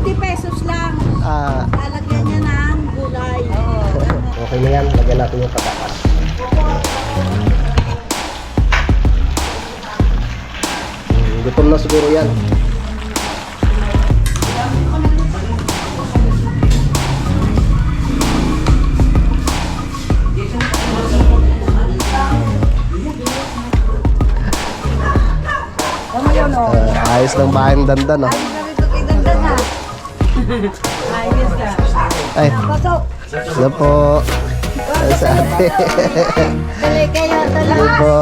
50 pesos lang. Lalagyan niya ng gulay. Okay na yan, lagyan natin yung patatas. Gutom na siguro yan. Ayos ng bahay ng Dandan, no? Ay, hello po. Ay, sa ate. Dali kayo, Hello po.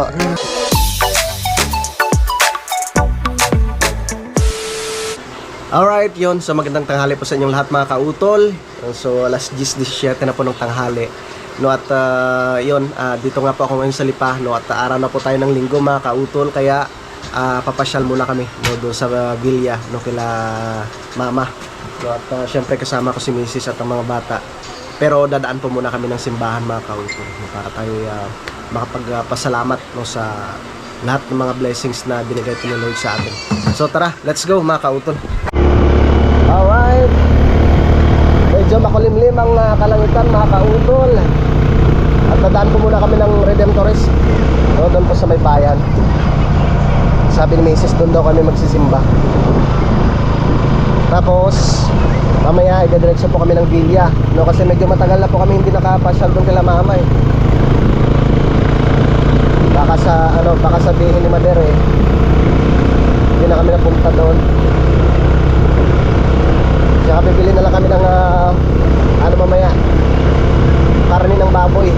Alright, yun. So magandang tanghali po sa inyong lahat mga kautol. So alas 10:17 na po ng tanghali. No, at yun, dito nga po ako ngayon sa Lipa. No, at araw na po tayo ng linggo mga kautol. Kaya papasyal muna kami, no, doon sa Villa, no, kila mama. No, at syempre kasama ko si Mrs. at ang mga bata. Pero dadaan po muna kami ng simbahan mga kautol, no, para tayo makapagpasalamat, no, sa lahat ng mga blessings na binigay po ni Lord sa atin. So tara, let's go mga kautol. Alright, medyo makulimlim ang kalangitan mga kautol. At dadaan po muna kami ng Redemptorist, no, doon po sa may bayan. Sabi ni Mrs. doon daw kami magsisimba. Tapos mamaya idediretso po kami ng Villa, no, kasi medyo matagal na po kami hindi nakapasyal doon kila mama eh. Baka sabihin ni Mader eh, hindi na kami napunta doon. Kaya bibili na lang kami ng mamaya, karne ng baboy,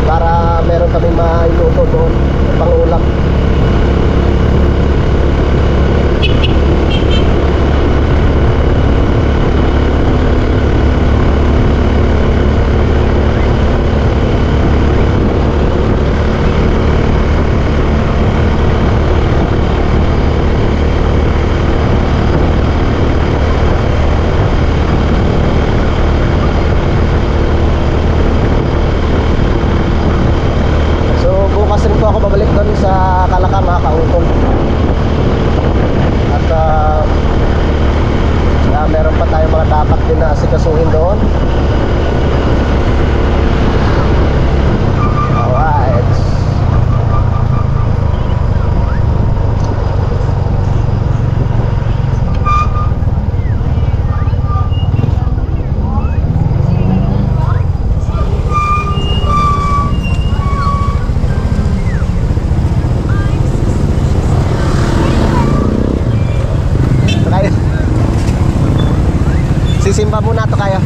para meron kami mailuto doon pang ulam. Meron pa tayong mga dapat din na asikasuhin doon. Alright. Sisimba muna to kayo.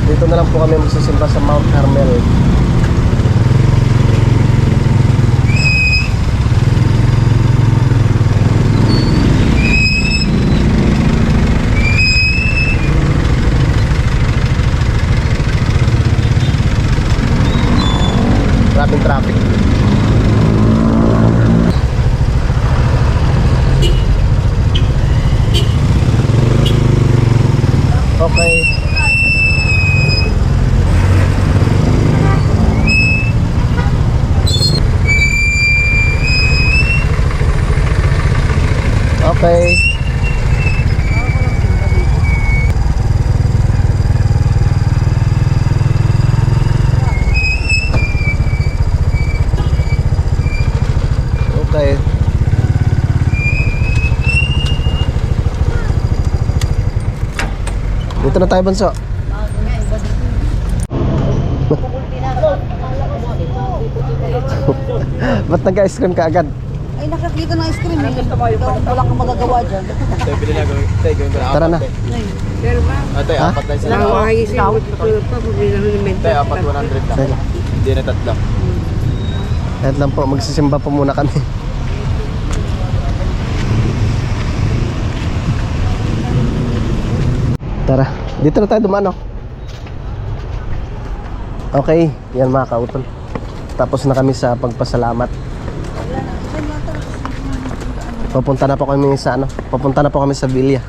Dito na lang po kami magsisimba sa Mount Carmel. Maraming traffic. Okay. Okay. Okay. Dito na tayo, Bunso. Ba't nag-ice cream ka agad? Ay, nakakita ng ice cream eh. Wala kang magagawa dyan. Tara na. Pero ba? Ate, Ha? apat na sila. Nakakisip ko pa pag Ate, apat 100 lang. Sige. Hindi na tatlo. Kahit lang po, magsisimba po muna kami. Tara, dito na tayo dumano. Okay, yan mga kautol. Tapos na kami sa pagpasalamat. Papunta na po kami sa ano, papunta na po kami sa Villa.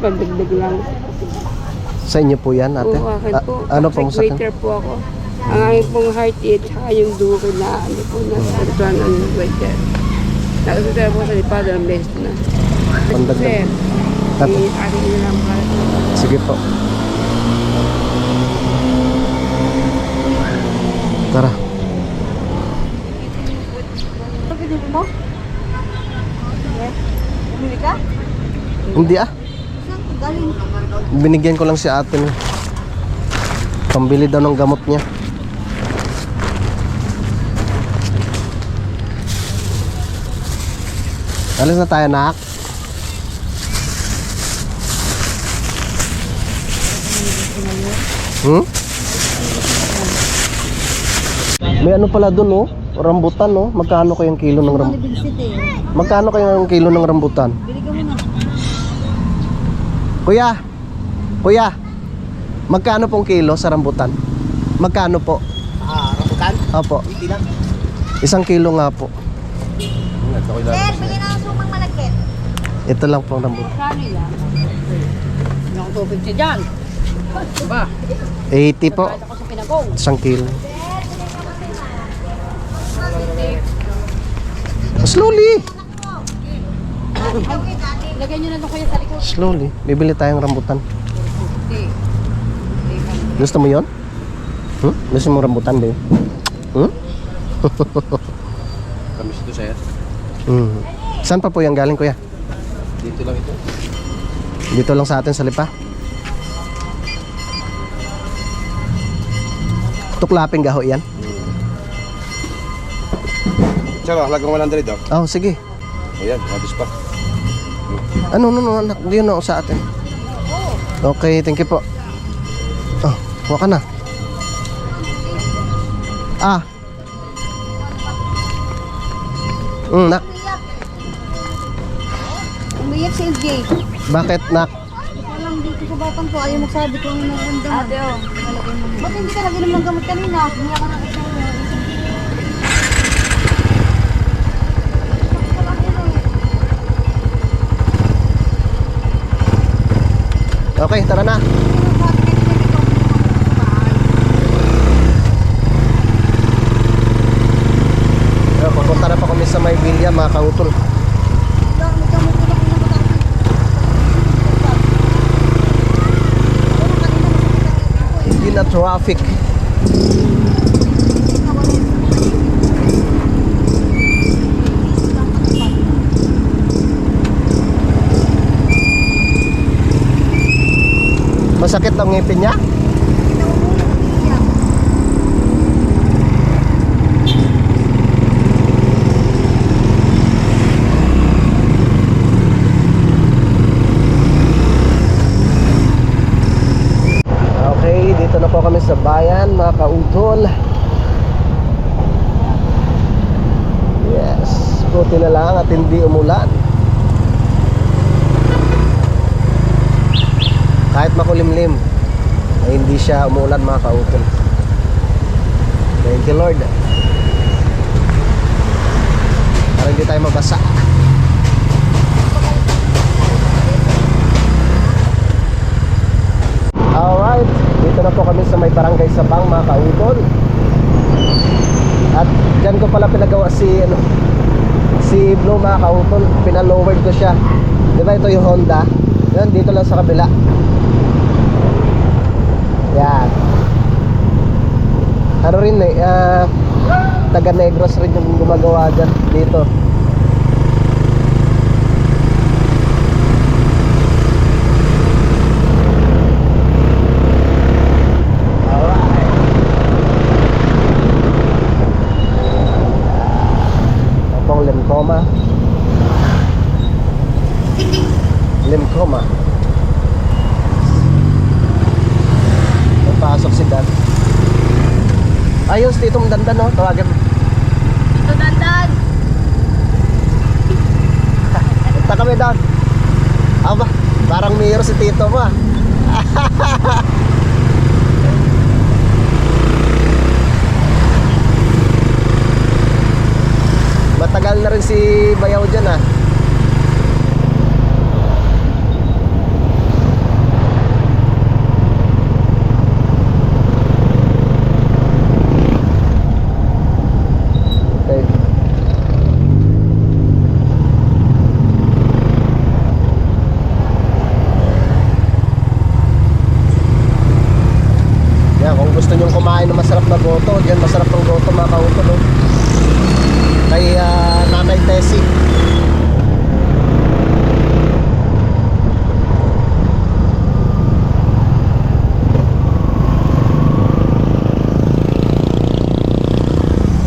Pagdagdag lang. Sa inyo po yan, ate? Oo, akin po. Ano pong sa Waiter po ako. Ang aking pong heart rate, saka yung dugo na ano po na tuwan ang waiter. Nakasutra po sa lipada ng best na. Pandagdag. Sir, akin na lang para sa Sige po. Tara. Pagkakita mo? Bumili ka? Hindi ah. Saan ka galing? Binigyan ko lang si ate niya. Pambili daw ng gamot niya. Alis na tayo, nak. May ano pala dun, oh. Rambutan, oh. Magkano kayang kilo ng rambutan? Bibisit eh. Magkano kayang kilo ng rambutan? Bili ka muna. Kuya! Kuya! Magkano pong kilo sa rambutan? Magkano po? Rambutan? Opo. Hindi lang. 1 kilo nga po. Sir, bili na ng sumang malagkit. Ito lang pong rambutan. Kano yan? Yung 250 dyan. Diba? 80 po. Ako sa pinagong. 1 kilo. Slowly! Lagyan nyo na ito kuya sa likod. Slowly. Bibili tayong rambutan. Hindi. Gusto mo yon? Gusto mo rambutan, babe? Kamis ito, sir. Saan pa po yung galing, kuya? Dito lang ito. Dito lang sa atin sa Lipa. Tuklaping gaho yan. Sir, halagang 100 daw. Oh, sige. Ayan, habis pa. Ano, anak. Diyan na sa atin. Okay, thank you po. Oh, huwag ka na. Ah. Nak. Umiyak si LJ. Bakit, nak? Walang dito sa batang to. Ayaw magsabi ko ang naramdaman. Ate, oh. Ba't hindi ka nag-inom ng gamot kanina? Umiyak ka na kasi. Okay, tara na. Papunta na pa kami sa may Villa, mga kautol. Hindi na traffic. Masakit ang ngipin niya? Okay, dito na po kami sa bayan, mga kautol. Yes, buti na lang at hindi umulan. Kahit makulimlim ay hindi siya umulan, mga kautol. Thank you, Lord. Para hindi tayo mabasa. Alright, dito na po kami sa may barangay Sabang, mga kautol. At dyan ko pala pinagawa si Blue, mga kautol. Pinalowered ko siya. Diba ito yung Honda? Yan, dito lang sa kabila. Yan. Ano rin eh, taga Negros rin yung gumagawa dyan dito. Alright. Ito pong Limcoma. Limcoma. Pasok si Dan. Ayos dito ang Dandan, no? Tawagan. Ito dandan. kami doon. Aba, parang mayor si Tito mo ah. Matagal na rin si Bayaw dyan ah. Okay. Yan, kung gusto nyo kumain ng masarap na goto, dyan masarap ng goto mga kautol oh. Kay Nanay Tessie.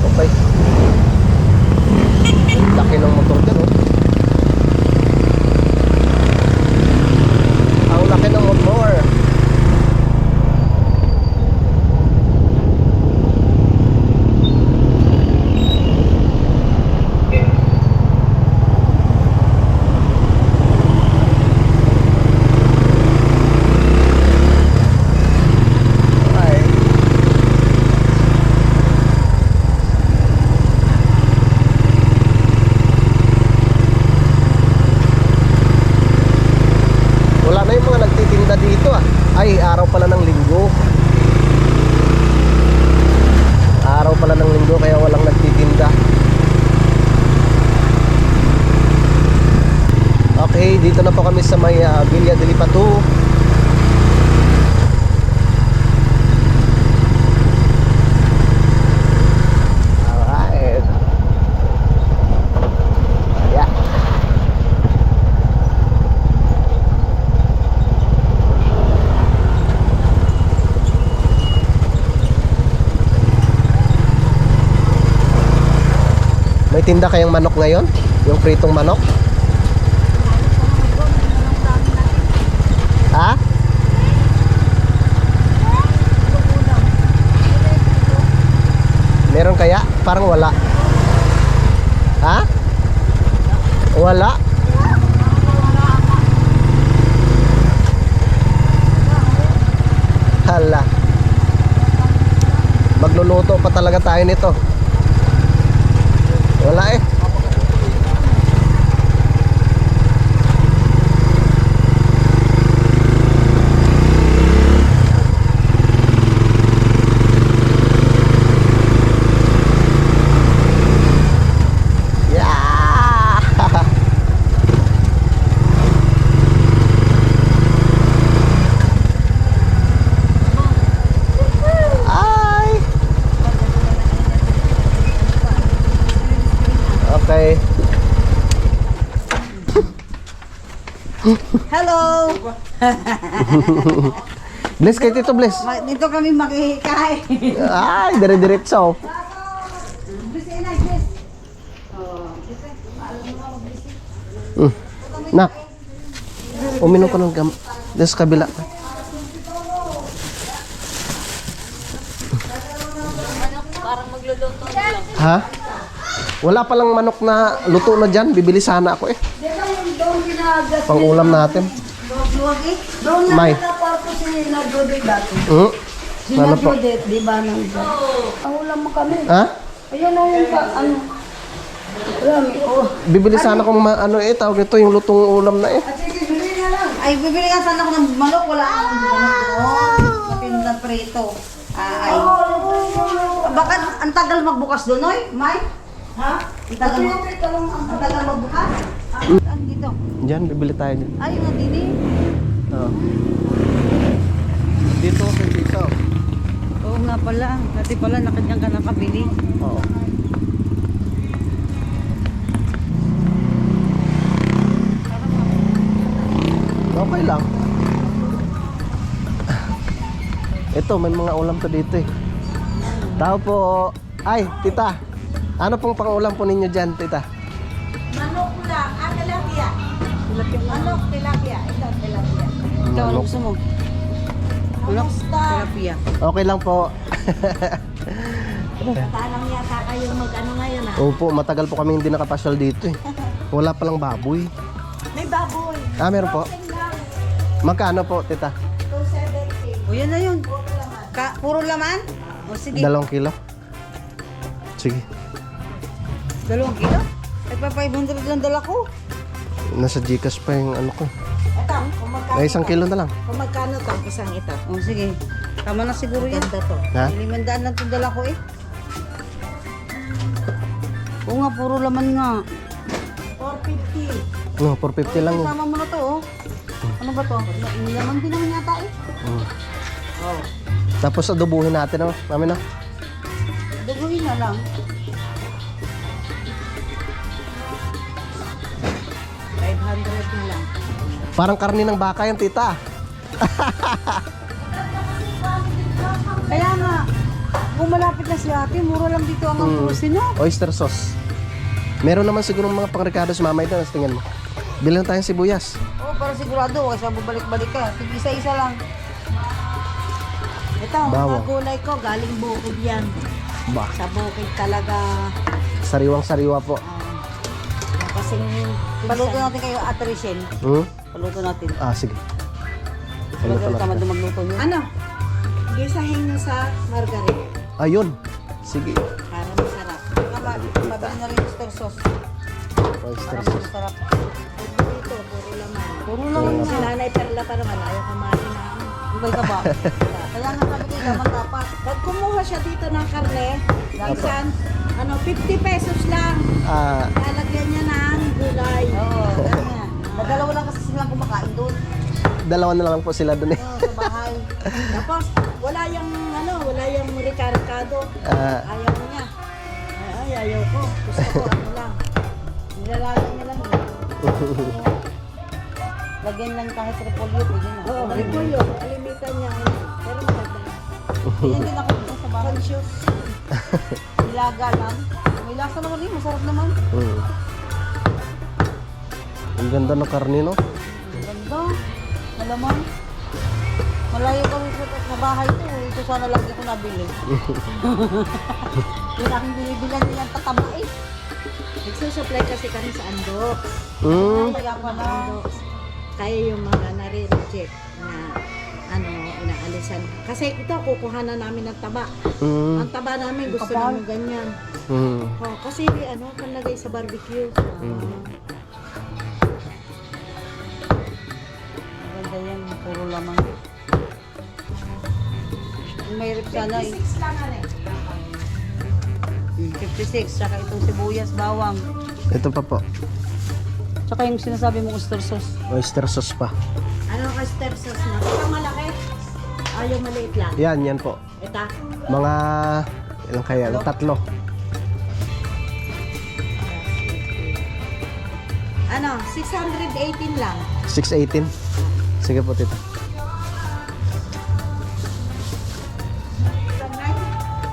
Okay. Ang laki ng motor dyan oh. Ang laki ng motor. Wala na yung mga nagtitinda dito ah. Ay, araw pala ng linggo. Araw pala ng linggo kaya walang nagtitinda. Okay, dito na po kami sa may Villa de Lipatu. Alright. Yeah. May tinda kayang manok ngayon? Yung pritong manok? Ha? Meron kaya? Parang wala. Ha? Wala? Hala. Magluluto pa talaga tayo nito. Wala eh. Yeah. Ay. Okay. Hello! Bless kay Tito Bless. Dito kami makihikay. Ay, dire-diretso. Nak. Uminom ko ng gam. Dito sa kabila. Ha? Wala palang manok na luto na dyan. Bibili sana ako eh. Pang ulam natin. May. Ano po? Di ba nang ang ulam mo kami? Ha? Ayan na yung ano. Marami, oh. Bibili sana akong ano eh. Tawag nito yung lutong ulam na eh. Ay, bibili ka sana ako ng manok. Wala akong manok doon. Mapinda prito. Ay. Baka ang tagal magbukas doon, oy? May? Ha? Ang tagal magbukas? Ano dito? Diyan, bibili tayo dyan. Ay, yung dini. Oo. Dito ako dito. Oo nga pala. Dati pala nakanyang ka nakabili. Oo. Okay lang. Ito, may mga ulam to dito eh. Tao po. Ay, tita. Ano pong pang-ulam po ninyo dyan, tita? Manok lang. Tilapia. Manok, tilapia. Ito, tilapia. Ito, ano gusto mo? Manok, tilapia. Okay lang po. Talang yata kayong mag-ano ngayon ah. Opo, matagal po kami hindi nakapasyal dito eh. Wala palang baboy. May baboy. Ah, meron po. Frozen lang. Magkano po, tita? 270. O yan na yun. Puro laman? O sige. 2 kilo? Sige. 2 kilo? Ay pa 500 lang dala ko. Nasa Gcash pa yung ano ko. Ito, kung magkano. Ay, 1 kilo na lang. Kung magkano to, isang ito. O sige. Tama na siguro yan. Ganda to. Ha? 500 lang itong dala ko eh. Oo nga, puro laman nga. 450. No, 450 lang yun. Tama mo na to oh. Ano ba to? Laman din naman yata eh. Mm. Oh. Tapos adobuhin natin, oh. Mami na. Duguhin na lang. 500 na lang. Parang karne ng baka yan, tita. Kaya nga, kung malapit na si ate, mura lang dito ang ampusin no? Oyster sauce. Meron naman siguro mga pang-Ricardo si Mama ito. Tingnan mo. Bilang tayong sibuyas. Oo, para sigurado, kasi bubalik-balik ka. Sige, isa-isa lang. Ito, mga Bawang. gulay ko, galing bukid yan. Ba, Sa bukid talaga. sariwang-sariwa po. Kasing Paluto natin kayo, Ate Richelle. Hmm? Paluto natin. Ah, sige. Paluto Paluto natin natin. magluto nyo. Ano? Gisahin nyo sa margarine. Ayun. Sige. Para masarap. Mabili na rin yung oyster sauce. Oyster Para sauce. masarap. Dito, puro laman. Puro lang Si nga. Nanay Perla pa naman, ayaw kumain na. Ibay ka ba? Kaya nga sabi ko, naman dapat. Pag kumuha siya dito ng karne, minsan, 50 pesos lang. Ah, Lalagyan niya ng gulay. Oo, ganyan. Nadalawa lang kasi silang kumakain doon. dalawa na lang po sila dun eh. Oo, sa bahay. Tapos, wala yung ricardo. Ah, Ayaw niya. Ay, ayaw ko. Gusto ko ano lang. Nilalagyan niya lang. Lagyan lang kahit repolyo, pwede na. Oo, repolyo. Kalimitan niya. Pero maganda. Yan din ako dito sa bahay. Conscious. Nilaga lang. May lasa naman eh, masarap naman. hmm. Ang ganda ng karne, no? Ganda. Malamang. Malayo kami sa bahay to. Ito sana lang dito nabili. Yung aking binibilan nilang tatama eh. Nagsusupply kasi kami sa Andox. Hmm. Kaya pala. Andox. Kaya yung mga nare-reject na inaalisan. Kasi ito, kukuha na namin ng taba. Hmm. Ang taba namin gusto Kapal. namin ganyan. Hmm. Oh, kasi panlagay sa barbecue. Maganda yan. Puro lamang. May rip sana eh. 56 lang ano 56. Tsaka itong sibuyas, bawang. Ito pa po. Tsaka yung sinasabi mong oyster sauce. Oyster sauce pa. Ano ka step sauce na? Ito malaki? Yung maliit lang. Yan po. Ito. Mga, ilang kaya? 3. Ano? 618 lang. 618. Sige po, tita.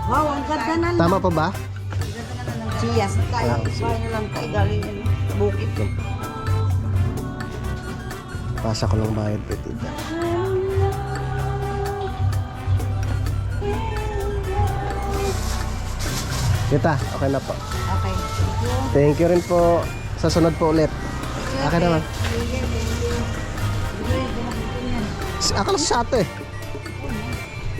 Wow, ang ganda na lang. Tama pa ba? Siyas. Kaya, Ah, sige. kaya na lang kayo galing yun. Bukit. Pasa ko lang bayad kay tita. Tita, okay na po. Okay. Thank you rin po. Sa sunod po ulit. Okay naman. Akala sa ato eh.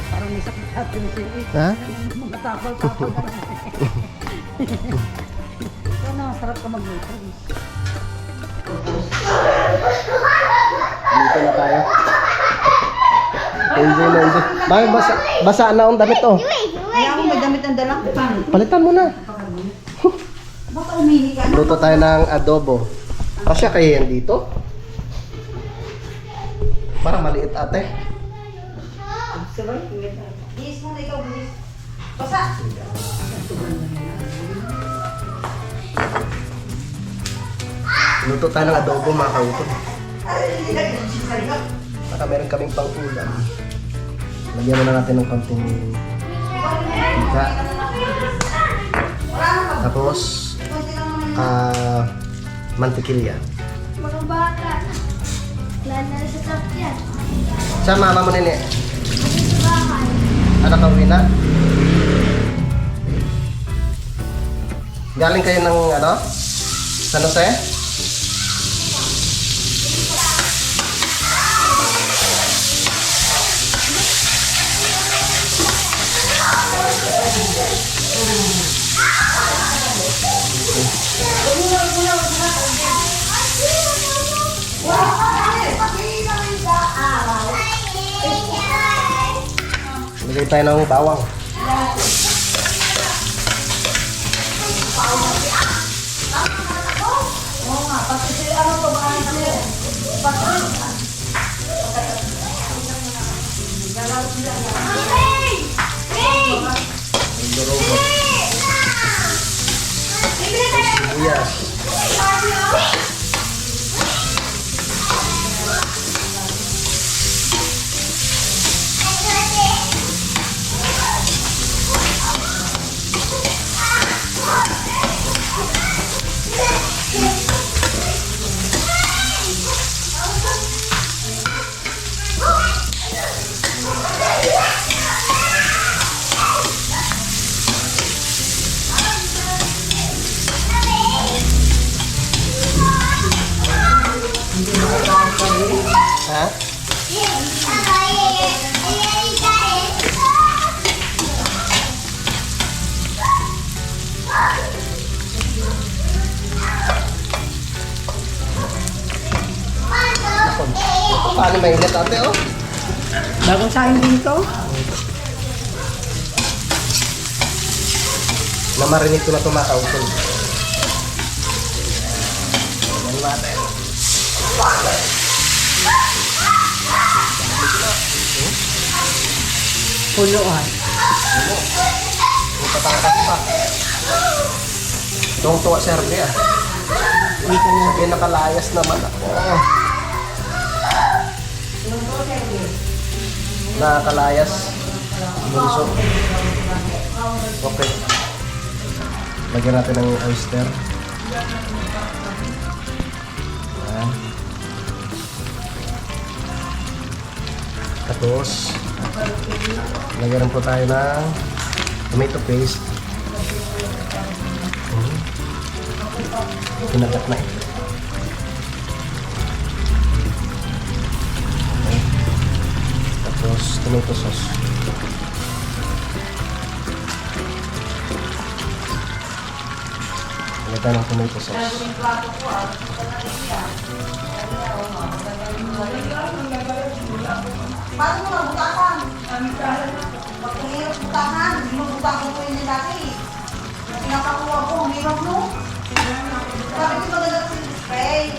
Parang may sakit natin siya. Ha? Mga tapal-tapal na lang. Ito na, sarap ka magluto. Dito na tayo. Enjoy na enjoy. Bakit basa na ang damit oh. Kaya ako may damit ang dalang pang. Palitan mo na. Baka umihi ka na. Luto tayo ng adobo. Kasya kayo yan dito? Parang maliit ate. Sabay, bilis mo na ikaw, bilis. Basa! Luto tayo ng adobo mga kautot. Baka meron kaming pang-ulam. Lagyan muna natin ng konting iga. Tapos, mantikilya. Mga bata. Lala sa sakyan. Sa mama mo nini? Sa bahay. Anak ka uwi na? Galing kayo ng ano? San Jose? Lagay tayo ng bawang. Sibuyas. Ha? Paano mainit ate oh? Bagong saing din to. Namarinig ko na ito mga kautol. Ayan natin. Puluan. Patakas pa. Tuwang-tuwa si Harvey ah. Sabi nakalayas naman ako. Nakakalayas. Bunso. Okay. Lagyan natin ng oyster. Ayan. Tapos, lagyan po tayo ng tomato paste. Kinagat na ito. Okay. Tapos, tomato sauce. Lagyan tayo ng tomato sauce. Paano mo nabutakan? Pag tumihirap butakan, hindi mo butakan ko yun dati. Pinapakuha ko, hirap mo. Sabi ko maganda kasi spray.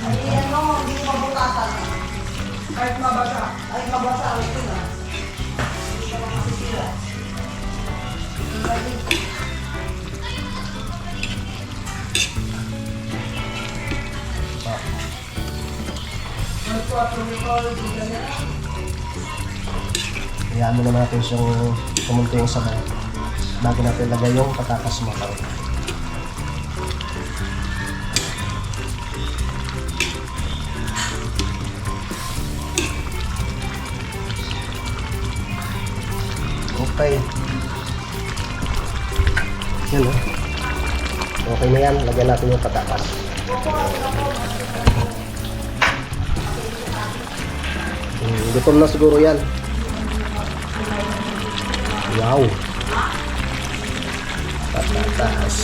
Hindi ano, hindi ko mabutakan. Kahit mabasa. Ay, mabasa. Okay na. Hindi ka makasisira. Hayaan muna natin siyang kumunti yung sabaw bago natin lagay yung patatas mga kautol. Okay. Yan o. Okay na yan. Lagyan natin yung patatas. Gutom na siguro yan. Wow. Patatas.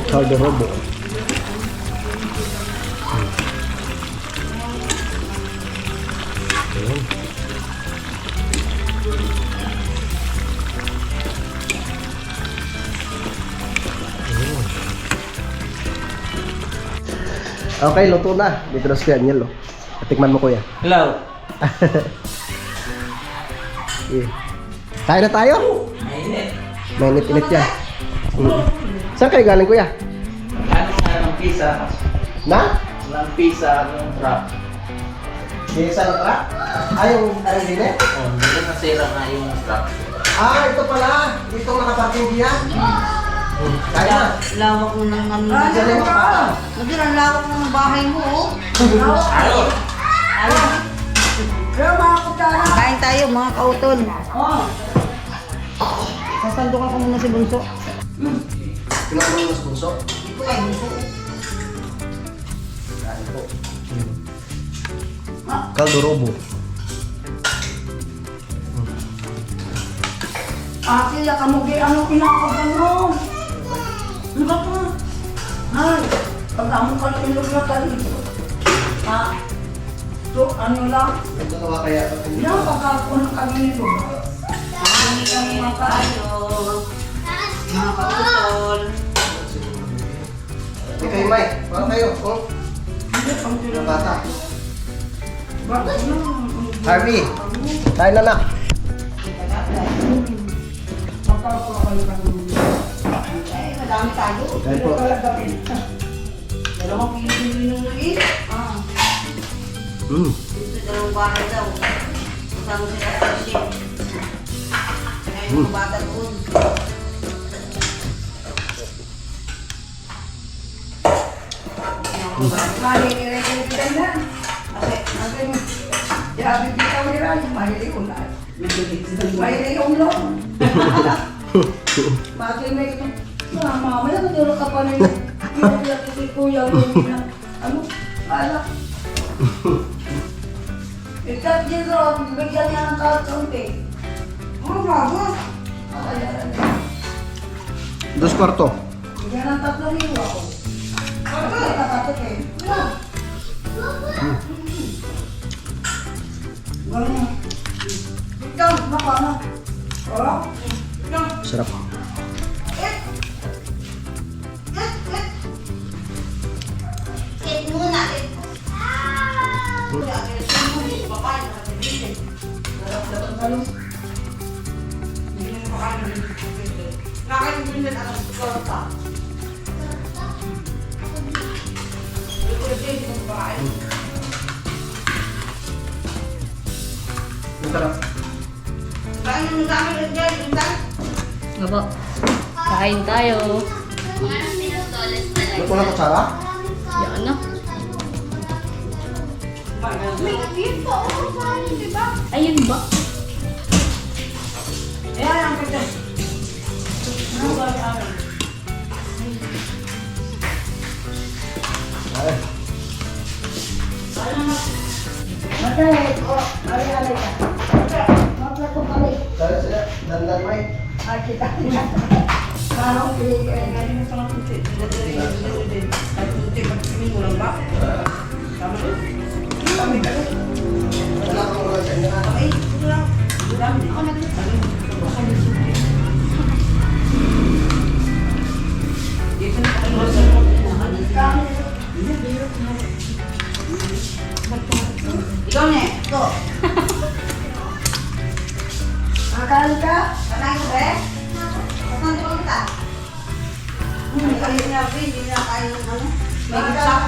Caldo robo. Ayan. Okay, luto na. Dito na si Daniel, oh. Tikman mo, kuya. Hello. Eh. Kain na tayo? Mainit. Mainit-init yan. Saan kayo galing, kuya? Ano nga ng pizza? Na? Ng pizza ng trap. Di sa truck? Ah, yung arendine? Oh, hindi na nasira nga yung trap. Ah, ito pala. Dito nakaparking diyan. Kaya na. Lawak mo ng ano. Diyan yung makapata. Hindi, ang lawak ng bahay mo, oh. Ano? Kain tayo, mga kautol. Sasandukan ko muna si Bunso. Pinakulo mo sa bunso. Ito ay Bunso. Kain po. Caldo robo. Ate, kamugi, ano kinakaban mo? Ano ba po? Ay, pag amo ka ilog na ka dito. So, ano lang? Nagdalawa kaya. Napakakunan kami nito. Hindi kami makaano. Mga kautol. Hindi kayo, Mike. Baka kayo. Oh. Mga bata. Harvey, tayo na na. Eh, madami tayo. Tayo po. Dalawang kilo yung ulit. Dito dalawang bahay daw. Kasama sila sa ship. Kaya yung mga bata doon. Mamaya matulog ka pa rin. Si Kuya, ano? Alak. Ikat dito, bigyan niya ng kaunti. Oh, bago. Dos kwarto. Bigyan ng 3,000 ako. Ay, kakatot eh. Ganyan. Ikaw, baka na. Oh? Sarap. Eat muna. Sarap. Kain mo sa amin dyan, Intan. Opo. Kain tayo. May kulang kutsara? Yan na. Ayun ba? Ayan ang pagkas. Ay. Matay. Oh, alay ka. Maplato kami. Dahil sila, dandan, Mike. Ay, kita. Parang pinigay. Galing mo sa mga puti. Ay, puti, pagkimin mo lang ba? Tama doon? Kami kami. Wala kang ulan sa inyo. Ay, ito lang. Dami. Ako nagsasabi. Dito na kayo sa ikaw na eh. Ito. Akali ka? Kanay ko ba eh? Saan di ba kita? Hindi kayo niya, hindi niya kayo ng ano. May kitsak.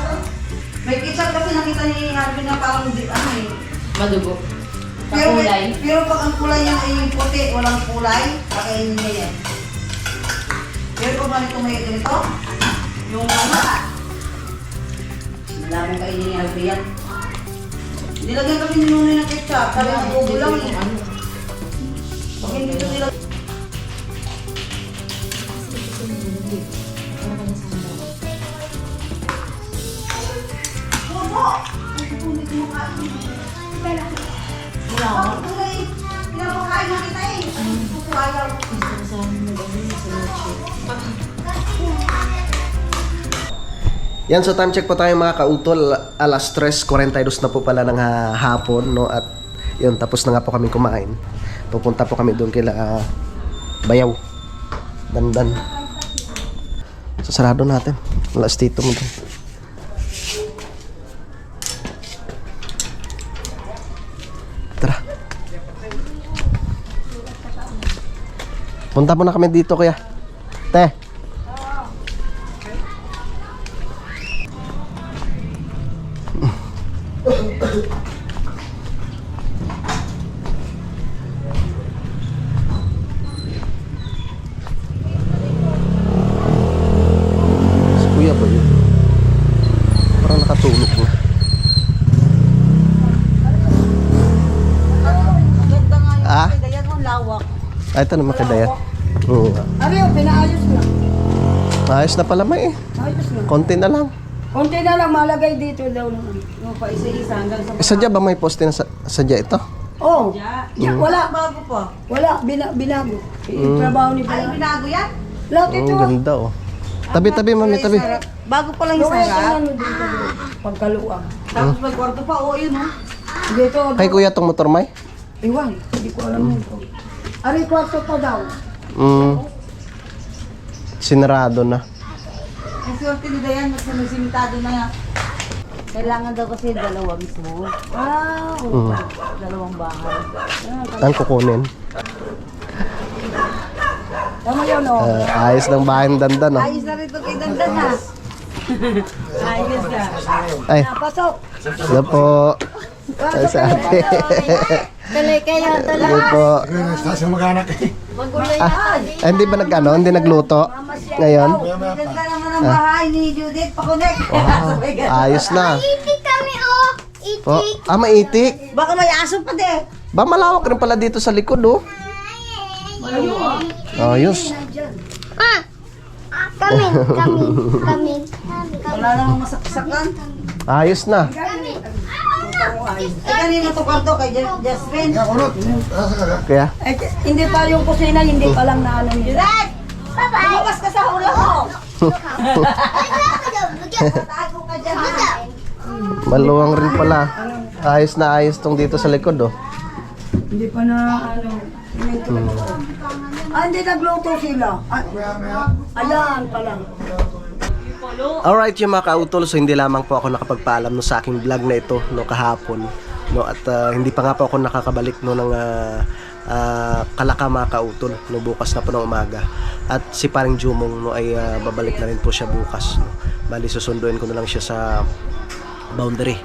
May kitsak kasi nakita ni Harvey na parang di ano eh. Madugo. Pero, Kakulay. pero pag ang kulay niya ay puti, walang kulay, pakainin niya yan. Pero pag ganito may ganito, yung ano, malamang kainin ni Harvey yan. Nilagyan kami ni Nunoy ng ketchup, sabi ng ubo lang eh. Pag hindi ko nilagyan. Ubo! Hindi ko makain. Pag kulay, pinapakain na kita eh. Ayaw. Yan, so time check po tayo mga kautol. Alas 3:42 na po pala ng hapon, no? At yun, tapos na nga po kami kumain. Pupunta po kami doon kila Bayaw. Dandan. So, sarado natin. Alas dito mo doon. Tara. Punta mo na kami dito, kuya. Te. Si kuya ba yun? Parang nakatulog na. Ganda nga yung Ah? dayan mo, lawak. Ay, ito naman kadaya. Oo. Ari, pinaayos na. Ayos na pala may eh. Ayos na. Konti na lang. Konti na lang malagay dito daw naman. No, pa isa-isa hanggang sa... Sadya ba may poste na sadya ito? Oh, ya, wala. Bago po. Wala, binago. Trabaho ni Ay, Binago. binago yan? Lahat Ang ito ah. ganda oh. Tabi-tabi, mami, tabi. Bago pa lang yung Gawin ito sarap. ano dito. Pagkaluwag. Tapos may kwarto pa, oo yun, oh. Dito, Kay kuya tong motor, May? iwan. Hindi ko alam yun. Ari, kwarto pa daw. Sinarado na. Ang swerte ni Dayan, mas simentado na yan. Kailangan daw kasi dalawa mismo. Wow. Dalawang bahay. Ang kukunin. Tama yun, oh. Ayos ng bahay ng Dandan, no? Ayos na rin ito kay Dandan, ha? Ayos na. Ay, Pasok. hello po. Ay, sa ate. Tuloy kayo, tuloy. Hello po. Maguloy Ah, hindi ba hindi nagluto ngayon? Ganda naman ang bahay ni Judith. Pakunik. Ayos na. Itik kami, oh. Po, maitik. Baka may aso pa de. Ba, malawak rin pala dito sa likod, oh. Ayos. Kami. Wala namang masaksakan. Ayos na. Eh, kanina to kwarto kay Jasmine. Kaya, Hindi pa yung kusina, hindi pa lang na ano yun. Judith! Bukas ka sa ulo ko. Tago ka dyan, ha? maluwang rin pala. Ayos na ayos tong dito sa likod, oh. Hindi pa na ano. Hindi nagluto sila. Ayan pala. Alright, yung mga kautol, so hindi lamang po ako nakapagpaalam no, sa aking vlog na ito no, kahapon. No, at hindi pa nga po ako nakakabalik no, ng Kalaka mga kautol no, bukas na po ng umaga. At si paring Jumong no, ay babalik na rin po siya bukas. No. Bali, susunduin ko na lang siya sa boundary.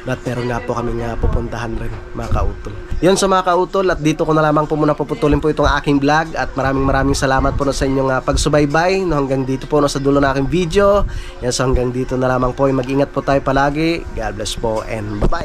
At meron nga po kaming pupuntahan rin mga kautol. Yun sa mga kautol, at dito ko na lamang po muna puputulin po itong aking vlog. At maraming salamat po no, sa inyong pagsubaybay no, hanggang dito po no, sa dulo ng aking video. Yan, so hanggang dito na lamang po. Mag-ingat po tayo palagi. God bless po and bye-bye.